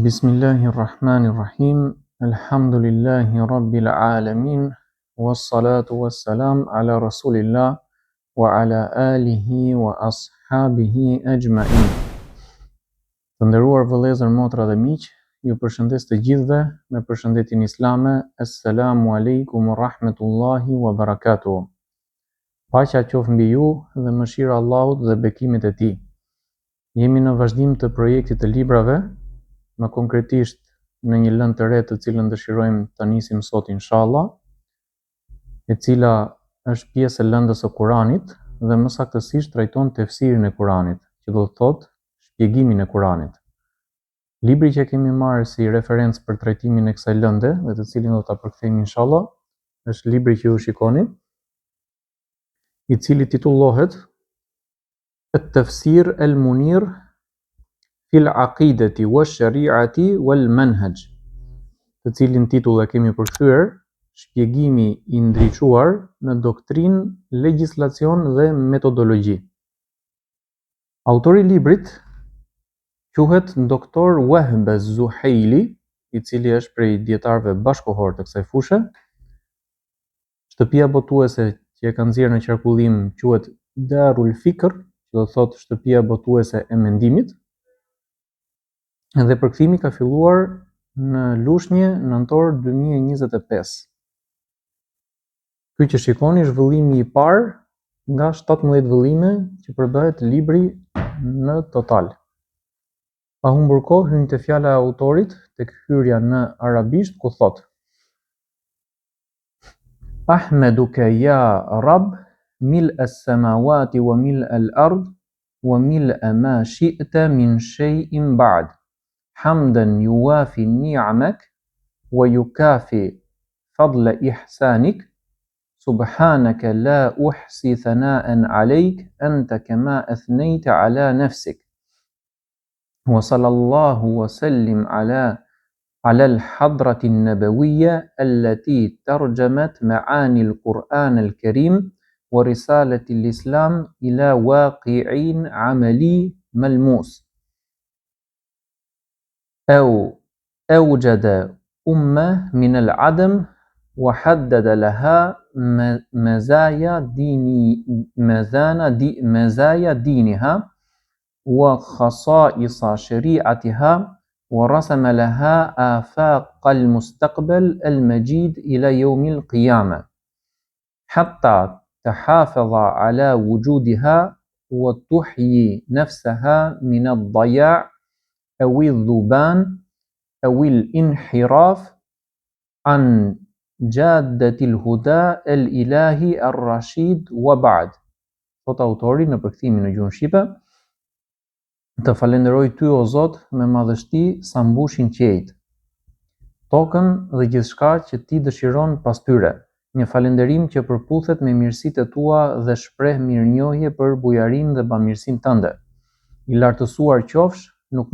Bismillahirrahmanirrahim. Alhamdulillahi rabbil alamin. Wassalatu wassalam ala rasulillah wa ala alihi wa ashabihi ajma'in. Të nderuar vëllezër, motra dhe miq, ju përshëndes të gjithëve me përshëndetjen islame. Assalamu alaikum wa rahmatullahi wa barakatuh. Paqja qoftë mbi ju dhe mëshira e Allahut dhe bekimet e tij. Jemi në vazhdim të projektit të librave, më konkretisht në një lëndë të re të cilën dëshirojmë ta nisim sot inshallah, e cila është pjesë e lëndës së Kuranit dhe më saktësisht trajton tefsirin e Kuranit, që do të thotë shpjegimin e Kuranit. Libri që kemi marrë si referencë për trajtimin e kësaj lënde dhe të cilin do ta përkthejmë inshallah është libri që ju shikoni, i cili titullohet At-Tafsir al-Munir fil aqidati wash-shari'ati wal-manhaj, të cilin titull e kemi përkthyer shpjegimi i ndriçuar në doktrinë, legjislacion dhe metodologji. Autori i librit quhet Doktor Wahb Az-Zuhaili, i cili është prej dietarëve bashkëkohor të kësaj fushë. Shtëpia botuese që e ka nxjerrë në qarkullim quhet Darul Fikr, që do të thotë shtëpia botuese e mendimit. Dhe përkthimi ka filluar në Lushnjë nëntor 2025. Ky që shikoni është vëllimi i parë nga 17 vëllime që përbëhet libri në total. Pa humbur kohë, hyjmë te fjala e autorit tek hyrja në arabisht ku thotë: Ahmeduka ya Rabb mil as-samawati wa mil al-ard wa mil ma shi'ta min shay'in ba'd. Hamdan yuwafi ni'amak wa yukafi fadla ihsanik. Subhanaka la uhsi thana'an 'alayk anta kama athnayta 'ala nafsik. Wa sallallahu wa sallim 'ala al-hadrati an-nabawiyya allati tarjamat ma'ani al-Qur'an al-Karim wa risalati al-Islam ila waqi'in 'amali malmus. أو أوجد أمة من العدم وحدد لها مزايا دينها وخصائص شريعتها ورسم لها آفاق المستقبل المجيد إلى يوم القيامة حتى تحافظ على وجودها وتحيي نفسها من الضياع أو الذبان أو الانحراف عن جادة الهدى الإلهي الرشيد وبعد. Thot autori në përkthimin në gjuhën shqipe: Të falenderoj ty o Zot me madhështi sa mbushin qiejt, tokën dhe gjithçka që ti dëshiron pas tyre, një falënderim që përputhet me mirësitë tua dhe shpreh mirënjohje për bujarinë dhe bamirësinë tënde. I lartësuar qofsh, nuk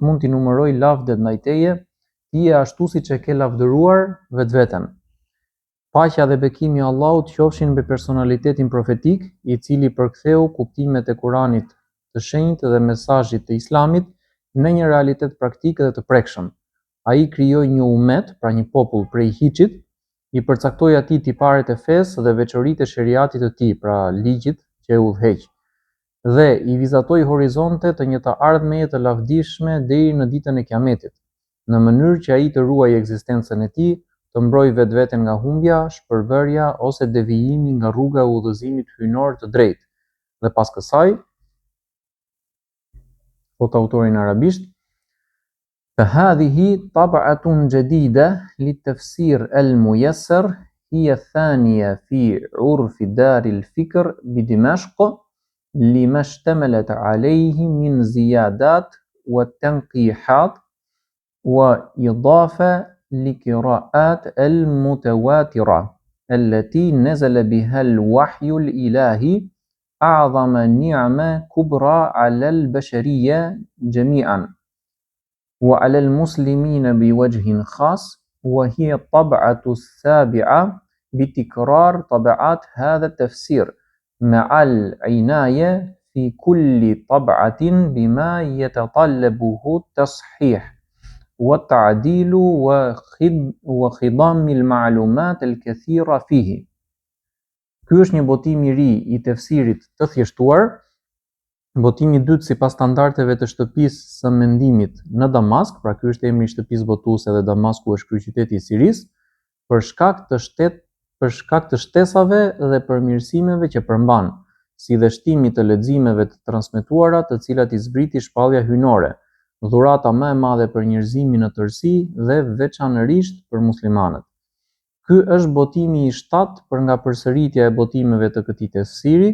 mund t'i numëroj lavdet ndaj teje, ti je ashtu siç e ke lavdëruar vetveten. Paqja dhe bekimi i Allahut qofshin mbi personalitetin profetik, i cili përktheu kuptimet e Kuranit të shenjtë dhe mesazhit të Islamit në një realitet praktik dhe të prekshëm. Ai krijoi një umet, pra një popull prej hiçit, i përcaktoi atij tiparet e fesë dhe veçoritë e sheriatit të tij, pra ligjit që e udhëheq, dhe i vizatoi horizonte të një të ardhmeje të lavdishme deri në ditën e Kiametit, në mënyrë që ai të ruajë ekzistencën e tij, të mbrojë vetveten nga humbja, shpërvërja ose devijimi nga rruga e udhëzimit hyjnor të drejtë. Dhe pas kësaj, thot autori në arabisht: فهذه طبعة جديدة للتفسير الميسر هي الثانية في عرف دار الفكر بدمشق لما اشتملت عليه من زيادات وتنقيحات وإضافة لقراءات المتواترة التي نزل بها الوحي الإلهي أعظم نعمة كبرى على البشرية جميعا وعلى المسلمين بوجه خاص، وهي الطبعة السابعة بتكرار طبعات هذا التفسير مع العناية في كل طبعة بما يتطلبه التصحيح. والتعديل وخضم المعلومات الكثيرة فيه. Ky është një botim I ri I tefsirit të thjeshtuar. Botimi I dytë sipas standardeve të shtëpisë së mendimit në Damask, pra ky është emri I shtëpisë botuese dhe Damasku është kryeqyteti I Sirisë, për shkak të shtesave dhe përmirësimeve që përmban, si dhe shtimit të leximeve të transmetuara, të cilat I zbriti shpallja hyjnore, dhurata më e madhe për njerëzimin në tërësi dhe veçanërisht për muslimanët. Ky është botimi I 7 për nga përsëritja e botimeve të këtij tefsiri,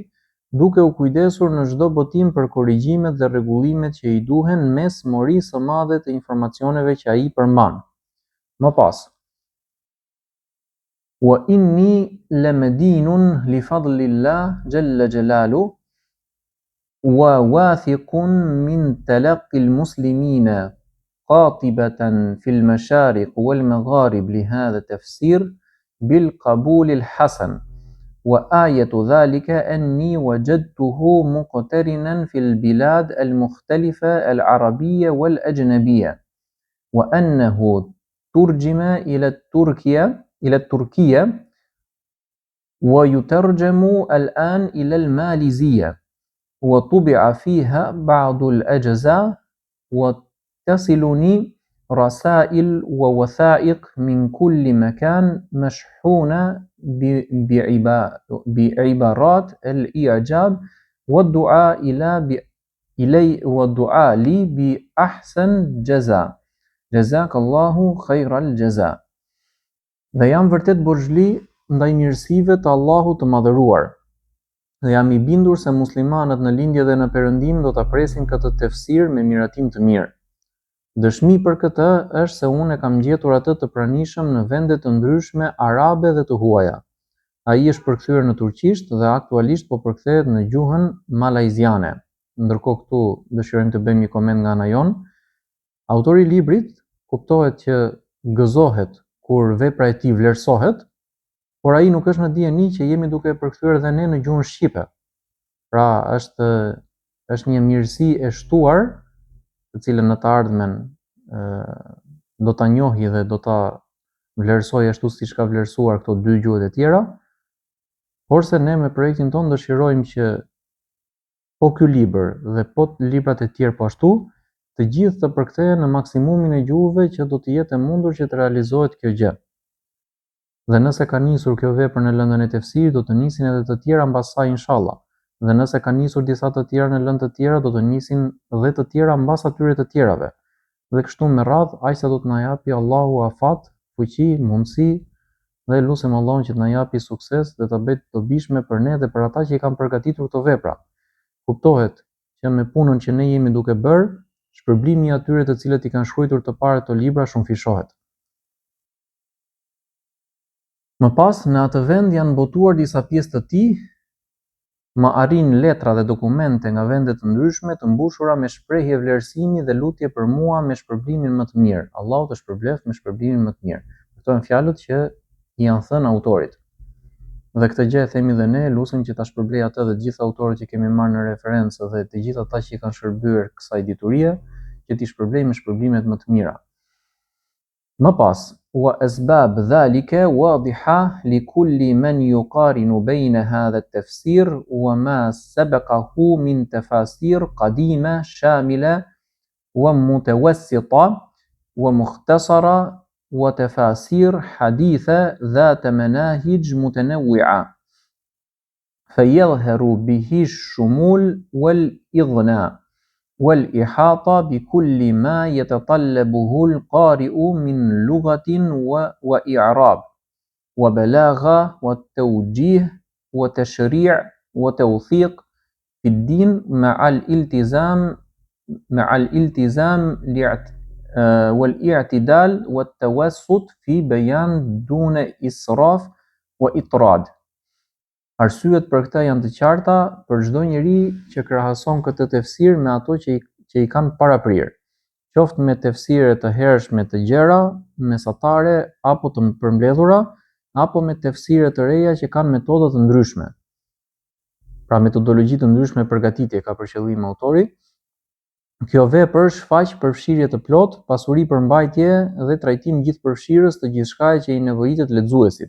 duke u kujdesur në çdo botim për korrigjimet dhe rregullimet që I duhen mes morisë së madhe të informacioneve që ai përmban. Më pas, wa inni lamedinun li fadlillah jalla jalalu wa wathiqun min talaqqi al-muslimina qatibatan fi al-mashariq wal-magharib li hadha tafsir bil qabul al-hasan. وآية ذلك أني وجدته مقترنا في البلاد المختلفة العربية والأجنبية وأنه ترجم إلى التركية ويترجم الآن إلى الماليزية وطبع فيها بعض الأجزاء وتصلني رسائل ووثائق من كل مكان مشحونة بعبارات الإعجاب والدعاء لي بأحسن جزاء. جزاك الله خير الجزاء. Dhe jam vërtet borxhli ndaj mirësive të Allahut të madhëruar. Dhe jam I bindur se muslimanët në lindje dhe në perëndim do ta presin këtë tefsir me miratim të mirë. Dëshmi për këtë është se unë e kam gjetur atë të pranishëm në vende të ndryshme arabe dhe të huaja. Ai është përkthyer në turqisht dhe aktualisht po përkthehet në gjuhën malajziane. Ndërkohë këtu dëshirojmë të bëjmë një koment nga ana jon. Autori I librit kuptohet që gëzohet kur vepra e tij vlerësohet, por ai nuk është në dijeni që jemi duke e përkthyer dhe ne në gjuhën shqipe. Pra është një mirësi e shtuar, të cilën në të ardhmen do ta njohë dhe do ta vlerësojë ashtu siç ka vlerësuar këto dy gjuhët e tjera, porse ne me projektin ton dëshirojmë që po ky libër dhe po librat e tjerë po ashtu, të gjithë të përkthehen në maksimumin e gjuhëve që do të jetë e mundur që të realizohet kjo gjë. Dhe nëse ka nisur kjo vepër në lëndën e tefsirit, do të nisin edhe të tjera mbas saj inshallah. Dhe nëse ka nisur disa të tjera në lëndë të tjera, do të nisin dhe të tjera mbas atyre të tjerave. Dhe kështu me radhë, aq sa do të na japi Allahu afat, fuqi, mundësi, dhe lutem Allahun që të na japi sukses dhe ta bëjë të dobishme për ne dhe për ata që I kanë përgatitur këto vepra. Kuptohet që me punën që ne jemi duke bërë, shpërblimi I atyre të cilët I kanë shkruar të parë këto libra shumëfishohet. Më pas, në atë vend janë botuar disa pjesë të tij, më arrin letra dhe dokumente nga vende të ndryshme të mbushura me shprehje vlerësimi dhe lutje për mua me shpërblimin më të mirë. Allahu të shpërbleft me shpërblimin më të mirë. Këto janë fjalët që I janë thënë autorit. Dhe këtë gjë e themi dhe ne, lutem që ta shpërblej atë dhe të gjithë autorët që kemi marrë në referencë dhe të gjithë ata që I kanë shërbyer kësaj diturie, që t'i shpërblej me shpërblimet më të mira. Më pas, wa asbab dhalika wadiha li kulli man yuqarinu bayna hadha at-tafsir wa ma sabaqahu min tafasir qadima shamila wa mutawassita wa mukhtasara wa tafasir haditha dhat manahij mutanawwi'a fayadhharu bihi ash-shumul wal-idna والإحاطة بكل ما يتطلبه القارئ من لغة وإعراب وبلاغة والتوجيه وتشريع وتوثيق في الدين مع الالتزام والاعتدال والتوسط في بيان دون إسراف وإطراد. Arsyet për këtë janë të qarta për çdo njeri që krahason këtë tefsir me ato që I kanë paraprirë, qoftë me tefsire të hershme të gjera, mesatare apo të përmbledhura, apo me tefsire të reja që kanë metoda të ndryshme. Pra metodologji të ndryshme përgatitje ka për qëllim autori, Kjo vepër shfaq përfshirje të plotë, pasuri për mbajtje dhe trajtim gjithëpërfshirës të gjithçkaje që i nevojitet lexuesit.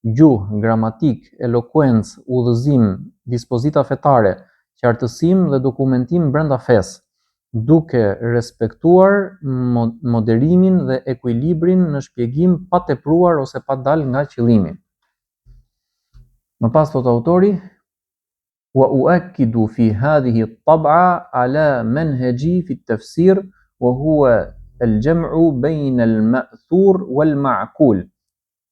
Gjuhë, gramatik, elokuencë, udhëzim, dispozita fetare, qartësim dhe dokumentim brenda fesë, duke respektuar moderimin dhe ekuilibrin në shpjegim pa tepruar ose pa dalë nga qëllimi. Më pas thot autori: وأؤكد في هذه الطبعة على منهجي في التفسير وهو الجمع بين المأثور والمعقول.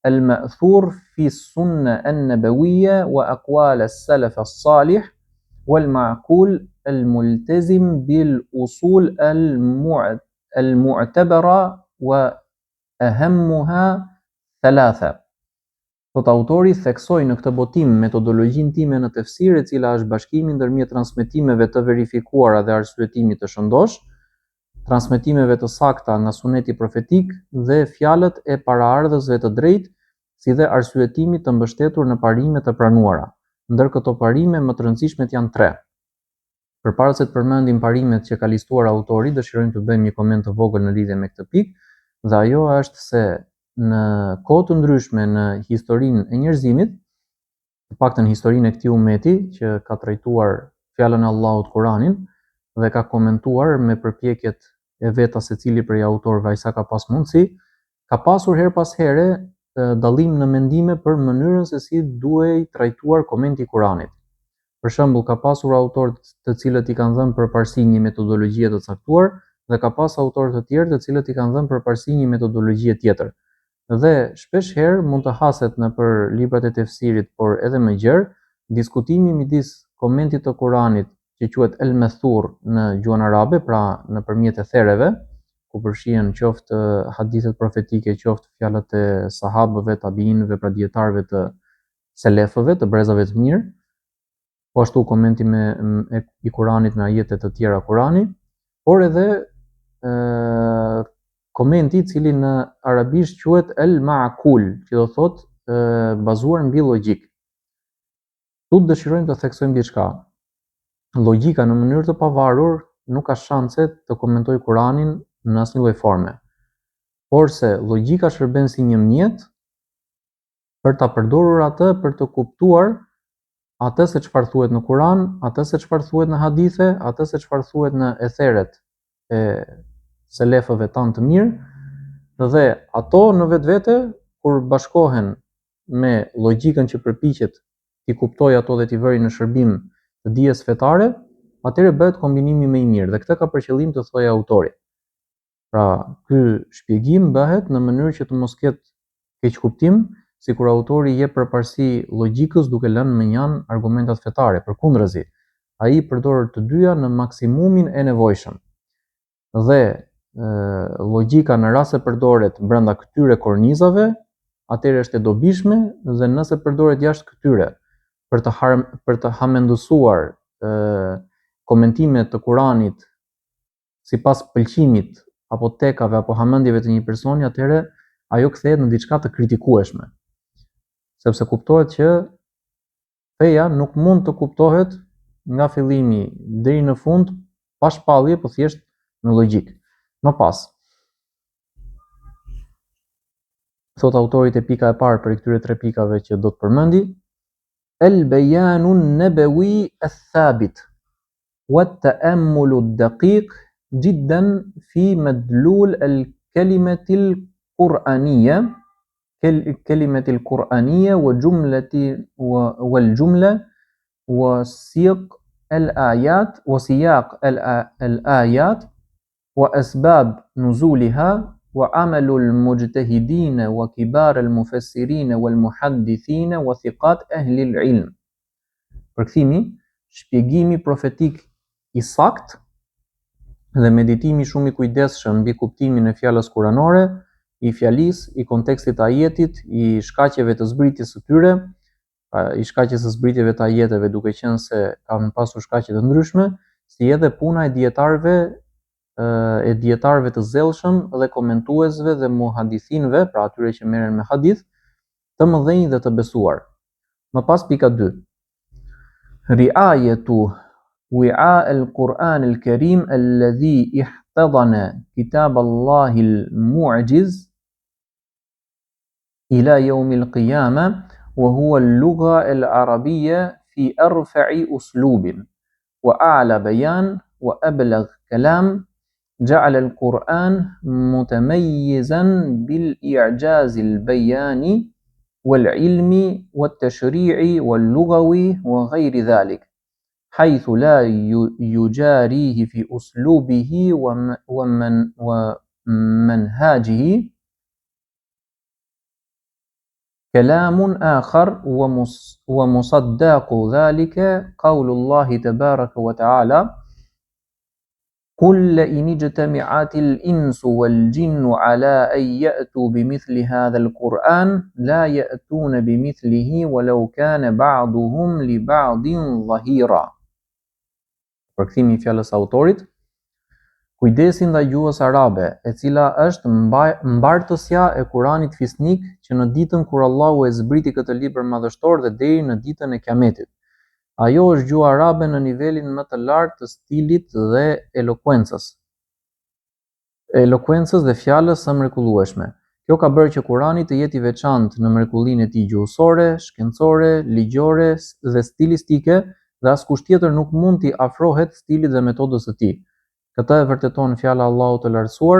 المأثور في السنة النبوية وأقوال السلف الصالح، والمعقول الملتزم بالأصول المعتبرة وأهمها ثلاثة. Thot autori, theksoj në këtë botim metodologjinë time në tefsir, e cila është bashkimi ndërmjet transmetimeve të verifikuara dhe arsyetimit të shëndosh, transmetimeve të sakta nga suneti profetik dhe fjalët e paraardhësve të drejtë, si dhe arsyetimit të mbështetur në parime të pranuara. Ndër këto parime më të rëndësishmet janë 3. Përpara se të përmendim parimet që ka listuar autori, dëshirojmë të bëjmë një koment të vogël në lidhje me këtë pikë, dhe ajo është se në kohë të ndryshme në historinë e njerëzimit, të paktën historinë e këtij ummeti që ka trajtuar fjalën e Allahut, Kur'anin, dhe ka komentuar me përpjekjet e veta secili prej autorëve aq sa ka pas mundësi, ka pasur her pas here dallim në mendime për mënyrën se si duhej trajtuar komenti i Kur'anit. Për shembull, ka pasur autorë të cilët i kanë dhënë përparësi një metodologjie të caktuar dhe ka pas autorë të tjerë të cilët i kanë dhënë përparësi një metodologjie tjetër. Dhe shpesh herë mund të haset në për librat e tefsirit, por edhe më gjerë, diskutimi midis komentit të Kuranit që quhet El Methur në gjuhën arabe, pra nëpërmjet ethereve, ku përfshihen qoftë hadithet profetike, qoftë fjalët e sahabëve, tabiinëve, pra dietarëve të selefëve, të brezave të mirë, po ashtu komenti i Kuranit me ajete të tjera Kurani, por edhe komenti i cili në arabisht quhet el ma'kul, që do thotë bazuar mbi logjik. Tu dëshirojmë të theksojmë diçka. Logjika në mënyrë të pavarur nuk ka shanse të komentojë Kur'anin në asnjë lloj forme. Porse logjika shërben si një mjet për ta përdorur atë për të kuptuar atë se çfarë thuhet në Kur'an, atë se çfarë thuhet në hadithe, atë se çfarë thuhet në etheret e selefëve tanë të mirë, dhe ato në vetvete kur bashkohen me logjikën që përpiqet t'i kuptojë ato dhe t'i vëri në shërbim të dijes fetare, atëherë bëhet kombinimi më i mirë, dhe këtë ka për qëllim të thojë autori. Pra, ky shpjegim bëhet në mënyrë që të mos ketë keq kuptim, sikur autori jep përparësi logjikës duke lënë në njan argumentat fetare. Përkundrazi, ai përdor të dyja në maksimumin e nevojshëm. Dhe logjika në rast se përdoret brenda këtyre kornizave, atëherë është e dobishme, dhe nëse përdoret jashtë këtyre për të hamendësuar komentimet të Kuranit sipas pëlqimit apo tekave apo hamendjeve të një personi, atëherë ajo kthehet në diçka të kritikueshme. Sepse kuptohet që feja nuk mund të kuptohet nga fillimi deri në fund pa shpallje, po thjesht në logjik. Më pas, thot autorit e pika e parë për këtyre 3 pikave që do të përmendi, el bejanu nabawi al-thabit wa at-ta'ammul ad-daqiq jiddan fi madlul al-kalimati al-Qur'aniyya wal-jumla wa siyaq al-ayat وأسباب نزولها وعمل المجتهدين وكبار المفسرين والمحدثين وثقات أهل العلم. Përkthimi, shpjegimi profetik i sakt dhe meditimi shumë i kujdesshëm mbi kuptimin e fjalës kuranore, i fjalisë, i kontekstit të ajetit, i shkaqeve të zbritjes së tyre, i shkaqjes së zbritjeve të ajeteve, duke qenë se kanë pasur shkaqe të ndryshme, si edhe puna e dietarëve të zellshëm dhe komentuesve dhe muhadithinëve, pra atyre që merren me hadith, të mëdhenj dhe të besuar. Më pas pika 2. Riayetu وعاء القرآن الكريم الذي احتضن كتاب الله المعجز إلى يوم القيامة وهو اللغة العربية في أرفع أسلوب وأعلى بيان وأبلغ كلام جعل القرآن متميزا بالإعجاز البياني والعلمي والتشريعي واللغوي وغير ذلك حيث لا يجاريه في أسلوبه ومنهاجه كلام آخر ومصداق ذلك قول الله تبارك وتعالى قل لئن اجتمعت الإنس والجن على أن يأتوا بمثل هذا القرآن لا يأتون بمثله ولو كان بعضهم لبعض ظهيرا. Përkthimi i fjalës autorit: kujdesi ndaj gjuhës arabe, e cila është mbartësja e Kuranit fisnik që në ditën kur Allahu e zbriti këtë libër madhështor dhe deri në ditën e Kiametit. Ajo është gjuha arabe në nivelin më të lartë të stilit dhe elokuencës dhe fjalës së mrekullueshme. Kjo ka bërë që Kurani të jetë i veçantë në mrekullinë e tij gjuhësore, shkencore, ligjore dhe stilistike, dhe askush tjetër nuk mund t'i afrohet stilit dhe metodës së tij. Këtë e vërteton fjala e Allahut të lartësuar: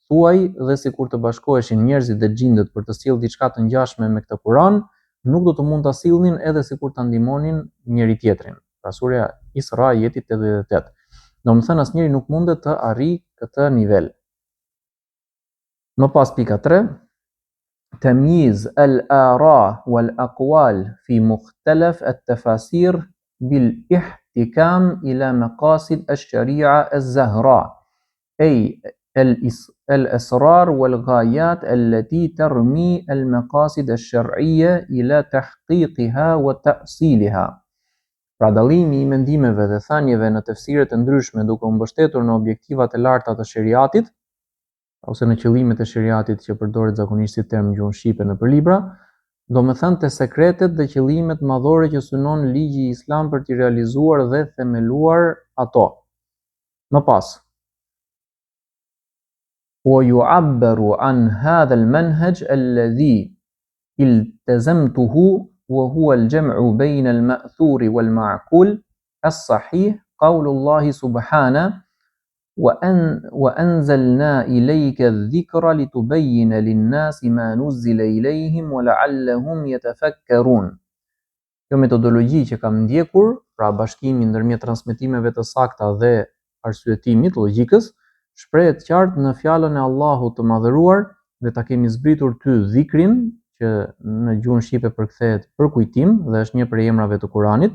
thuaj dhe sikur të bashkoheshin njerëzit dhe xhindët për të sjellë diçka të ngjashme me këtë Kur'an, nuk do të mund ta sillnin edhe sikur ta ndihmonin njëri tjetrin. Pra surja Isra ajeti 88. Domethënë asnjëri nuk mundet të arrijë këtë nivel. Më pas pika 3, tamyiz al-ara wal-aqwal fi mukhtalaf at-tafasir بالاحتكام إلى مقاصد الشريعة الزهراء أي الأسرار والغايات التي ترمي المقاصد الشرعية إلى تحقيقها وتأصيلها. Pra dallimi I mendimeve dhe thanjeve në tefsire të ndryshme duke u mbështetur në objektivat e larta të sheriatit ose në qëllimet e sheriatit që përdoret zakonisht si term gjuhën shqipe nëpër libra, do me thënë të sekretet dhe qëllimet madhore që synon ligji I Islam për t'i realizuar dhe themeluar ato. Më pas, ويعبر عن هذا المنهج الذي التزمته وهو الجمع بين المأثور والمعقول الصحيح قول الله سبحانه وأنزلنا إليك الذكر لتبين للناس ما نزل إليهم ولعلهم يتفكرون. Kjo metodologji që kam ndjekur, pra bashkimi ndërmjet transmetimeve të sakta dhe arsyetimit, logjikës, shprehet qartë në fjalën e Allahut të madhëruar dhe ta kemi zbritur ty dhikrin, që në gjuhën shqipe përkthehet për kujtim dhe është një prej emrave të Kuranit,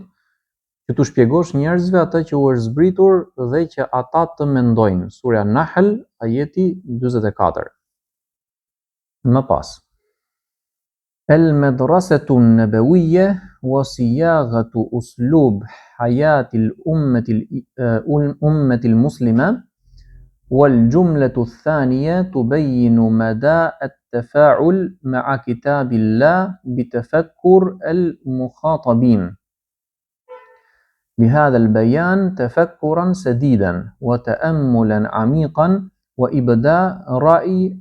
që tu shpjegosh njerëzve atë që u është zbritur dhe që ata të mendojnë. Surja Nahl, ajeti 44. Më pas. Al-madrasatu an-nabawiyya wa siyaghatu uslub hayati al-ummati al-muslima والجملة الثانية تبين مدى التفاعل مع كتاب الله بتفكر المخاطبين بهذا البيان تفكرا سديدا وتأملا عميقا وإبداء رأي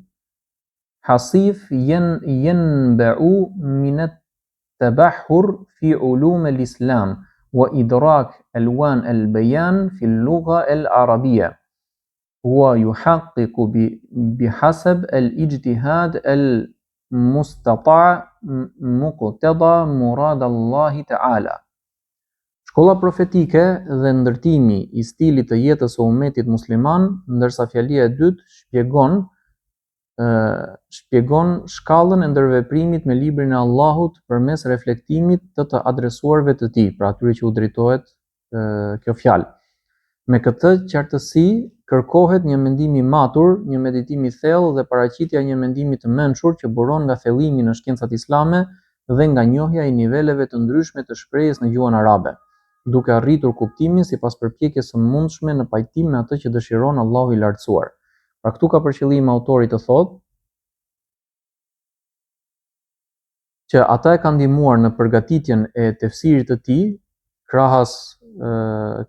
حصيف ينبع من التبحر في علوم الإسلام وإدراك ألوان البيان في اللغة العربية ويحقق بحسب الاجتهاد المستطاع مقتضى مراد الله تعالى. Shkolla profetike dhe ndërtimi I stilit të jetës së ummetit musliman, ndërsa fjalia e dytë shpjegon shkallën e ndërveprimit me librin e Allahut përmes reflektimit të adresuarve të tij, pra atyre që u drejtohet kjo fjalë. Me këtë qartësi kërkohet një mendim I matur, një meditim I thellë dhe paraqitja e një mendimi të mençur që buron nga thellimi në shkencat islame dhe nga njohja I niveleve të ndryshme të shprehjes në gjuhën arabe, duke arritur kuptimin sipas përpjekjes së mundshme në pajtim me atë që dëshiron Allahu I lartësuar. Pra këtu ka për qëllim autori të thotë që ata e kanë ndihmuar në përgatitjen e tefsirit të tij, krahas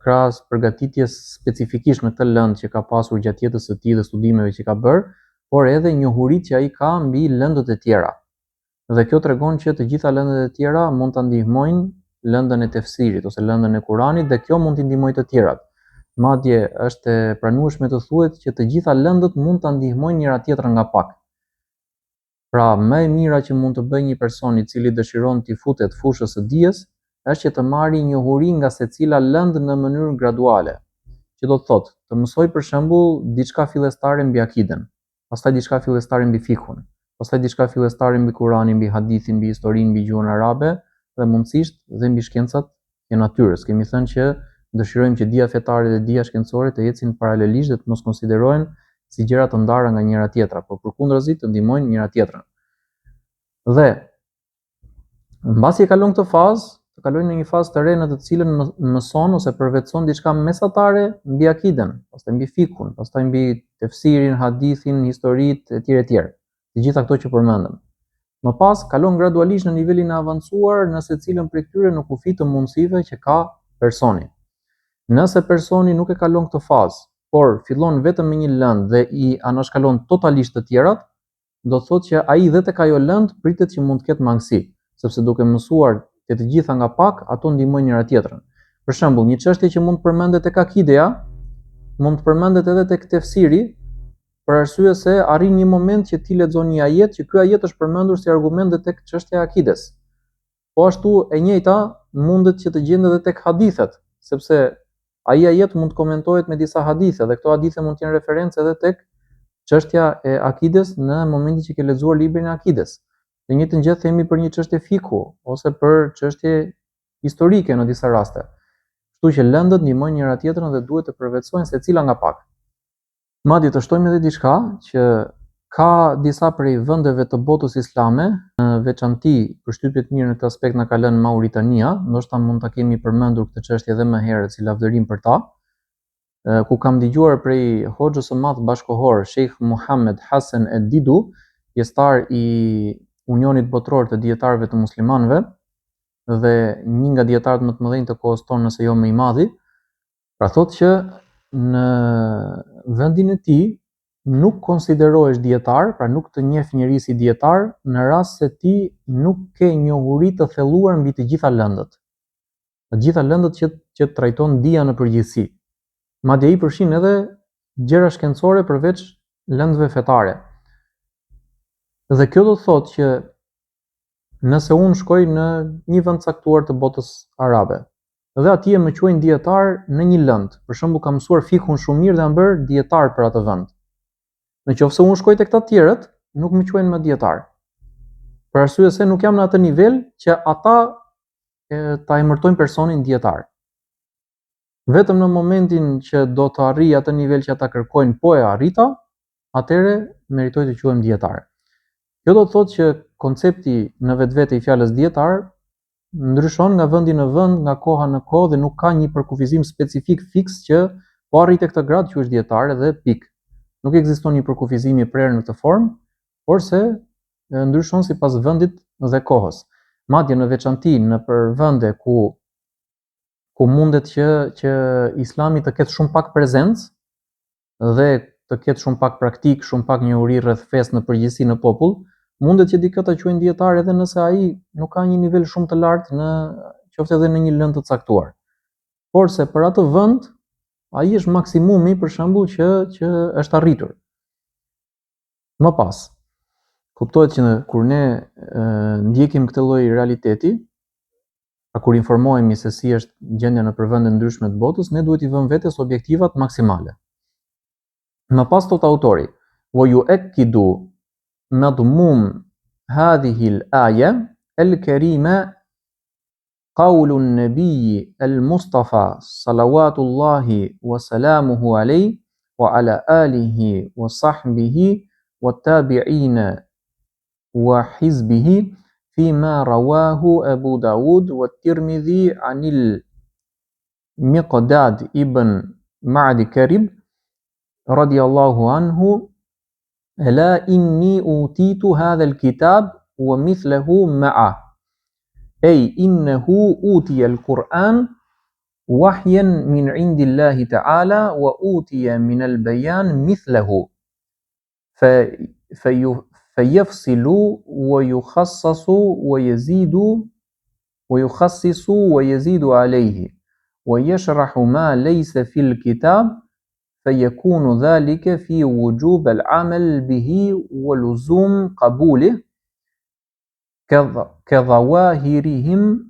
krahas përgatitjes specifikisht me këtë lëndë që ka pasur gjatë jetës së tij dhe studimeve që ka bërë, por edhe njohuritë që ai ka mbi lëndët e tjera. Dhe kjo tregon që të gjitha lëndët e tjera mund ta ndihmojnë lëndën e tefsirit ose lëndën e Kuranit dhe kjo mund t'i ndihmojë të tjerat. Madje është e pranueshme të thuhet që të gjitha lëndët mund ta ndihmojnë njëra tjetrën nga pak. Pra, më e mira që mund të bëjë një person i cili dëshiron t'i futet fushës së dijes është që të marrë njohuri nga secila lëndë në mënyrë graduale. Që do të thotë, të mësoj për shembull diçka fillestare mbi akiden, pastaj diçka fillestare mbi fikun, pastaj diçka fillestare mbi Kuranin, mbi hadithin, mbi historinë, mbi gjuhën arabe dhe mundësisht dhe mbi shkencat e natyrës. Kemi thënë që dëshirojmë që dija fetare dhe dija shkencore të ecin paralelisht dhe të mos konsiderohen si gjëra të ndara nga njëra tjetra, por përkundrazi të ndihmojnë njëra tjetrën. Dhe mbasi e kalon këtë fazë, të kalojnë në një fazë të re në të cilën mëson ose përvetëson diçka mesatare mbi akiden, pastaj mbi fikun, pastaj mbi tefsirin, hadithin, historitë etj. Të gjitha këto që përmendëm. Më pas kalon gradualisht në nivelin e avancuar në secilën prej këtyre në kufi të mundësive që ka personi. Nëse personi nuk e kalon këtë fazë, por fillon vetëm me një lëndë dhe i anashkalon totalisht të tjerat, do të thotë që ai dhe tek ajo lëndë pritet që mund të ketë mangësi, sepse duke mësuar të gjitha nga pak, ato ndihmojnë njëra tjetrën. Për shembull, një çështje që mund të përmendet tek akideja, mund të përmendet edhe tek tefsiri, për arsye se arrin një moment që ti lexon një ajet që ky ajet është përmendur si argument tek çështja e akides. Po ashtu e njëjta mundet që të gjendet edhe tek hadithet, sepse ai ajet mund të komentohet me disa hadithe dhe këto hadithe mund të jenë referencë edhe tek çështja e akides në momentin që ke lexuar librin e akides. Të njëjtën gjë themi për një çështje fiku ose për çështje historike në disa raste. Kështu që lëndët ndihmojnë njëra tjetrën dhe duhet të përvetësohen secila nga pak. Madje të shtojmë edhe diçka që ka disa prej vendeve të botës islame, në veçanti përshtypje të mirë në këtë aspekt na ka lënë Mauritania, ndoshta mund ta kemi përmendur këtë çështje edhe më herët si lavdërim për ta, ku kam dëgjuar prej hoxhës së madh bashkohor, Sheikh Muhammad Hassan El-Didu, pjesëtar i Unionit Botror të Dietarëve të Muslimanëve dhe një nga dietarët më të mëdhenj të kohës tonë, nëse jo më i madhi, pra thotë që në vendin e tij nuk konsiderohesh dietar, pra nuk të njeh njeri si dietar në rast se ti nuk ke njohuri të thelluar mbi të gjitha lëndët. Të gjitha lëndët që trajton dija në përgjithësi. Madje ai përfshin edhe gjëra shkencore përveç lëndëve fetare. Dhe kjo do të thotë që nëse unë shkoj në një vend caktuar të botës arabe dhe atje më quajnë dietar në një lëndë, për shembull kam mësuar fikun shumë mirë dhe jam bërë dietar për atë vend. Nëse unë shkoj tek të tjerët, nuk më quajnë më dietar. Për arsye se nuk jam në atë nivel që ata ta emërtojnë personin dietar. Vetëm në momentin që do të arrij atë nivel që ata kërkojnë, po e arrita, atëherë meritoj të quhem dietar. Kjo do të thotë që koncepti në vetvete i fjalës dietar ndryshon nga vendi në vend, nga koha në kohë dhe nuk ka një përkufizim specifik fiks që po arrit këtë grad quhesh dietar dhe pikë. Nuk ekziston një përkufizim i prerë në këtë formë, por se ndryshon sipas vendit dhe kohës. Madje në veçanti në për vende ku mundet që Islami të ketë shumë pak prezencë dhe të ketë shumë pak praktik, shumë pak njohuri rreth fesë në përgjithësi në popull, mundet që dikë ta quajnë dietar edhe nëse ai nuk ka një nivel shumë të lartë në qoftë edhe në një lëndë të caktuar. Por se për atë vend ai është maksimumi për shembull që është arritur. Më pas, kuptohet që kur ne ndjekim këtë lloj realiteti, kur informohemi se si është gjendja në vende ndryshme të botës, ne duhet i vëmë vetes objektivat maksimale. Më pas thot autori, wa yu'akkidu madmum hadhihi al-aya al-karima qawlu an-nabiy al-Mustafa salawatullahi wa salamuhu alayhi wa ala alihi wa sahbihi wa tabi'ina wa hizbihi فيما رواه أبو داود والترمذي عن المقداد ابن معد كرب رضي الله عنه ألا إني أوتيت هذا الكتاب ومثله معه أي إنه أوتي القرآن وحيا من عند الله تعالى وأوتي من البيان مثله فيفصل ويخصص ويزيد عليه ويشرح ما ليس في الكتاب فيكون ذلك في وجوب العمل به ولزوم قبوله كظواهرهم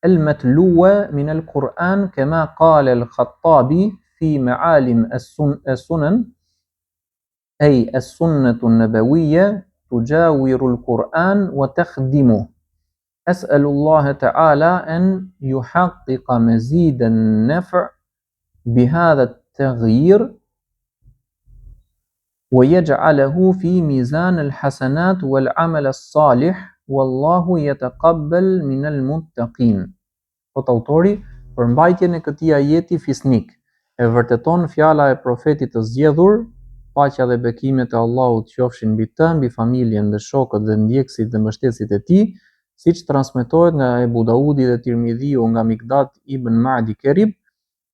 المتلوة من القرآن كما قال الخطابي في معالم السنن أي السنة النبوية تجاور القرآن وتخدمه. أسأل الله تعالى أن يحقق مزيد النفع بهذا التغيير ويجعله في ميزان الحسنات والعمل الصالح والله يتقبل من المتقين. Autori, për mbajtjen e këtij ajeti fisnik, e vërteton fjala e profetit të zgjedhur, paqja dhe bekimet e Allahut qofshin mbi të, mbi familjen dhe shokët dhe ndjekësit dhe mbështetësit e tij, siç transmetohet nga Ebu Daudi dhe Tirmidhiu nga Mikdad ibn Ma'di Kerib,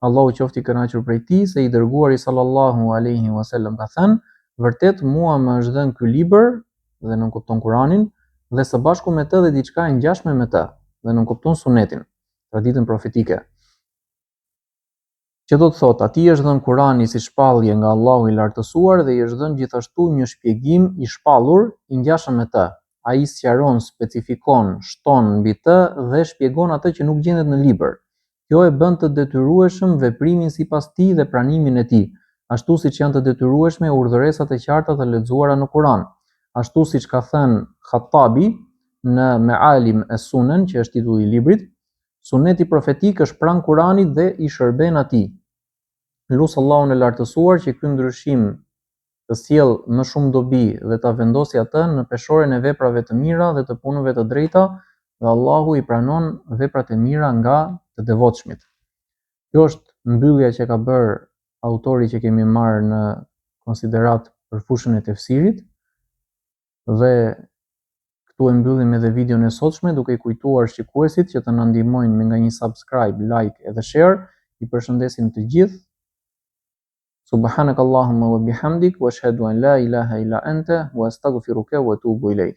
Allahu qoftë i kënaqur prej tij, se i dërguari sallallahu alaihi wasallam ka thënë: vërtet mua më është dhënë ky libër, dhe nuk kupton Kur'anin, dhe së bashku me të dhe diçka e ngjashme me të, dhe nuk kupton Sunetin, traditën profetike. Që do të thotë, atij është dhënë Kurani si shpallje nga Allahu i lartësuar dhe i është dhënë gjithashtu një shpjegim i shpallur i ngjashëm me të. Ai sqaron, specifikon, shton mbi të dhe shpjegon atë që nuk gjendet në libër. Kjo e bën të detyrueshëm veprimin sipas tij dhe pranimin e tij, ashtu siç janë të detyrueshme urdhëresat e qarta të lexuara në Kur'an. Ashtu siç ka thënë Khattabi në Me'alim es-Sunan, që është titulli i librit, suneti profetik është pranë Kuranit dhe i shërben atij. Lut Allahun e lartësuar që ky ndryshim të sjell më shumë dobi dhe ta vendosë atë në peshorën e veprave të mira dhe të punëve të drejta, dhe Allahu i pranon veprat e mira nga të devotshmit. Kjo është mbyllja që ka bërë autori që kemi marrë në konsiderat për fushën e tefsirit, dhe këtu e mbyllim edhe videon e sotshme duke i kujtuar shikuesit që të na ndihmojnë me nga një subscribe, like edhe share. I përshëndesim të gjithë. Subhanakallahumma wa bihamdik wa ashhadu an la ilaha illa anta wa astaghfiruka wa atubu ilayk.